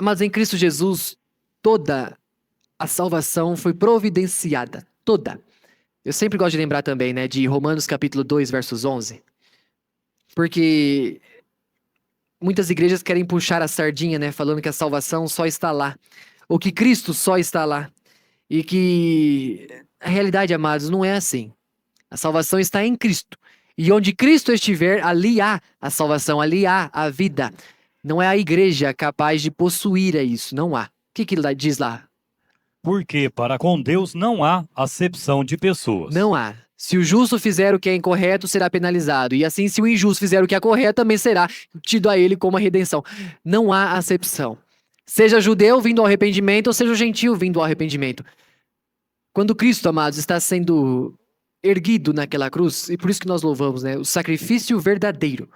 Mas em Cristo Jesus, toda a salvação foi providenciada. Toda. Eu sempre gosto de lembrar também, né, de Romanos capítulo 2, versos 11. Porque muitas igrejas querem puxar a sardinha, né, falando que a salvação só está lá. Ou que Cristo só está lá. E que a realidade, amados, não é assim. A salvação está em Cristo. E onde Cristo estiver, ali há a salvação, ali há a vida. Não é a igreja capaz de possuir isso, não há. O que ele diz lá? Porque para com Deus não há acepção de pessoas. Não há. Se o justo fizer o que é incorreto, será penalizado. E assim, se o injusto fizer o que é correto, também será tido a ele como a redenção. Não há acepção. Seja judeu vindo ao arrependimento, ou seja gentil vindo ao arrependimento. Quando Cristo, amados, está sendo erguido naquela cruz, e por isso que nós louvamos, né? O sacrifício verdadeiro.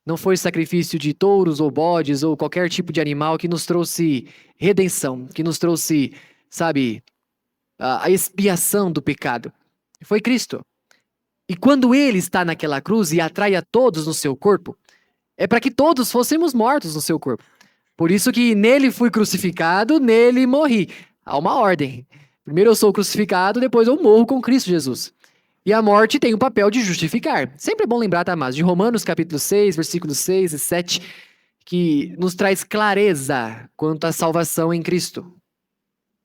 Não foi sacrifício de touros ou bodes ou qualquer tipo de animal que nos trouxe redenção, que nos trouxe, sabe, a expiação do pecado. Foi Cristo. E quando ele está naquela cruz e atrai a todos no seu corpo, é para que todos fôssemos mortos no seu corpo. Por isso que nele fui crucificado, nele morri. Há uma ordem. Primeiro eu sou crucificado, depois eu morro com Cristo Jesus. E a morte tem o papel de justificar. Sempre é bom lembrar, tá, mas de Romanos capítulo 6, versículos 6 e 7, que nos traz clareza quanto à salvação em Cristo.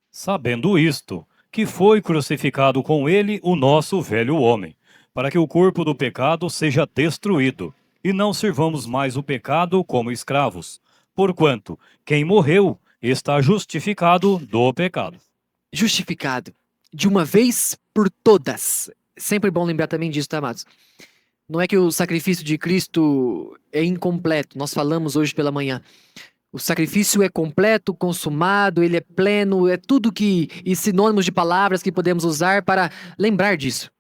Sabendo isto, que foi crucificado com ele o nosso velho homem, para que o corpo do pecado seja destruído, e não sirvamos mais o pecado como escravos. Porquanto, quem morreu está justificado do pecado. Justificado. De uma vez por todas. Sempre bom lembrar também disso, tá, amados? Não é que o sacrifício de Cristo é incompleto. Nós falamos hoje pela manhã. O sacrifício é completo, consumado, ele é pleno, é tudo que... e sinônimos de palavras que podemos usar para lembrar disso.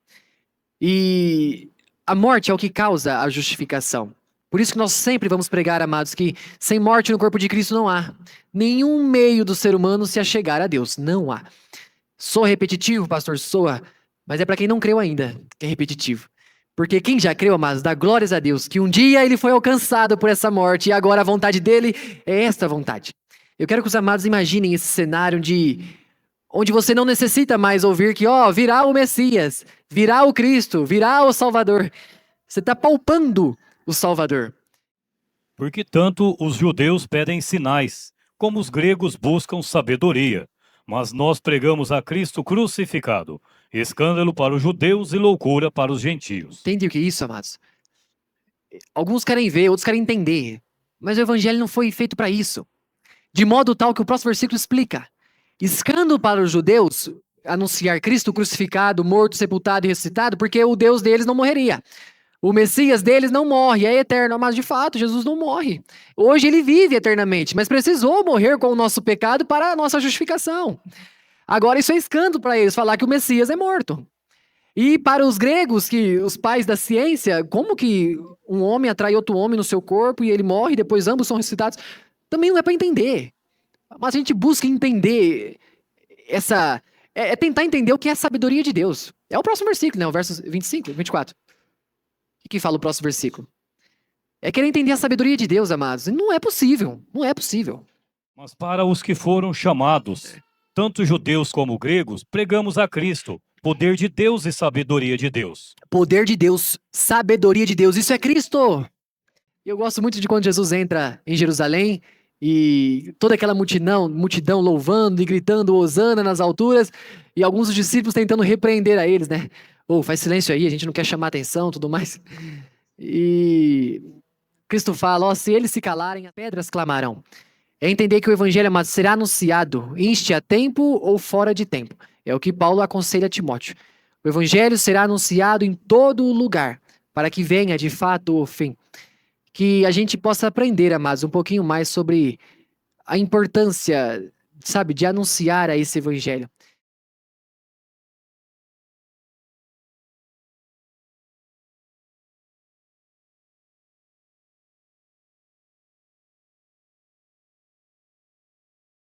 E a morte é o que causa a justificação. Por isso que nós sempre vamos pregar, amados, que sem morte no corpo de Cristo não há nenhum meio do ser humano se achegar a Deus. Não há. Sou repetitivo, pastor? Soa. Mas é para quem não creu ainda que é repetitivo. Porque quem já creu, amados, dá glórias a Deus, que um dia ele foi alcançado por essa morte e agora a vontade dele é esta vontade. Eu quero que os amados imaginem esse cenário onde você não necessita mais ouvir que, virá o Messias, virá o Cristo, virá o Salvador. Você está palpando o Salvador. Porque tanto os judeus pedem sinais, como os gregos buscam sabedoria. Mas nós pregamos a Cristo crucificado, escândalo para os judeus e loucura para os gentios. Entende o que é isso, amados? Alguns querem ver, outros querem entender. Mas o evangelho não foi feito para isso. De modo tal que o próximo versículo explica. Escândalo para os judeus anunciar Cristo crucificado, morto, sepultado e ressuscitado, porque o Deus deles não morreria. O Messias deles não morre, é eterno, mas de fato Jesus não morre. Hoje ele vive eternamente, mas precisou morrer com o nosso pecado para a nossa justificação. Agora isso é escândalo para eles, falar que o Messias é morto. E para os gregos, que os pais da ciência, como que um homem atrai outro homem no seu corpo e ele morre e depois ambos são ressuscitados? Também não é para entender. Mas a gente busca entender essa... É tentar entender o que é a sabedoria de Deus. É o próximo versículo, né? O verso 25, 24. O que fala o próximo versículo? É querer entender a sabedoria de Deus, amados. E não é possível. Não é possível. Mas para os que foram chamados, tanto judeus como gregos, pregamos a Cristo, poder de Deus e sabedoria de Deus. Poder de Deus, sabedoria de Deus, isso é Cristo. Eu gosto muito de quando Jesus entra em Jerusalém e toda aquela multidão louvando e gritando hosana nas alturas e alguns dos discípulos tentando repreender a eles, né? Faz silêncio aí, a gente não quer chamar atenção, tudo mais. E Cristo fala, se eles se calarem, as pedras clamarão. É entender que o evangelho, amado, será anunciado, inste a tempo ou fora de tempo. É o que Paulo aconselha a Timóteo. O evangelho será anunciado em todo lugar, para que venha de fato o fim. Que a gente possa aprender, amados, um pouquinho mais sobre a importância, sabe, de anunciar a esse evangelho.